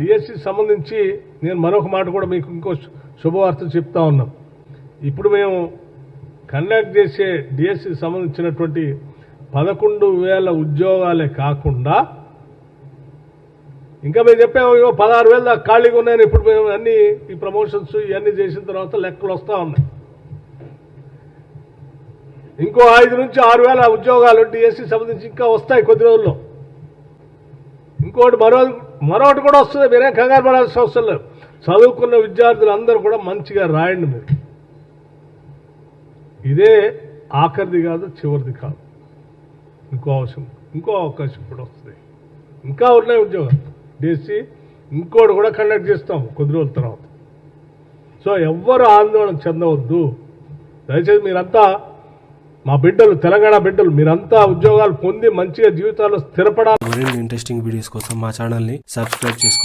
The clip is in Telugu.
డిఎస్సి సంబంధించి నేను మరొక మాట కూడా మీకు ఇంకో శుభవార్త చెప్తా ఉన్నాం. ఇప్పుడు మేము కండక్ట్ చేసే డిఎస్సి సంబంధించినటువంటి 11,000 ఉద్యోగాలే కాకుండా ఇంకా మేము చెప్పాము 16,000 దాకా ఖాళీగా ఉన్నాయని. ఇప్పుడు మేము అన్ని ఈ ప్రమోషన్స్ ఇవన్నీ చేసిన తర్వాత లెక్కలు వస్తూ ఉన్నాయి. ఇంకో 5 నుంచి 6,000 ఉద్యోగాలు డిఎస్సి సంబంధించి ఇంకా వస్తాయి కొద్ది రోజుల్లో. ఇంకోటి మరొకటి కూడా వస్తుంది. మీరేం కంగారు పడాల్సిన అవసరం లేదు. చదువుకున్న విద్యార్థులు అందరూ కూడా మంచిగా రాయండి. మీరు ఇదే ఆఖరిది కాదు, చివరిది కాదు. ఇంకో అవకాశం కూడా వస్తుంది. ఇంకా ఉన్నాయి ఉద్యోగాలు డిఎస్సి. ఇంకోటి కూడా కండక్ట్ చేస్తాం కొద్ది రోజుల తర్వాత. సో ఎవ్వరు ఆందోళన చెందవద్దు. దయచేసి మీరంతా మా బిడ్డలు, తెలంగాణ బిడ్డలు, మీరంతా ఉద్యోగాలు పొంది మంచిగా జీవితాల్లో స్థిరపడాలి. మరిన్ని ఇంట్రెస్టింగ్ వీడియోస్ కోసం మా ఛానల్ని సబ్స్క్రైబ్ చేసుకోండి.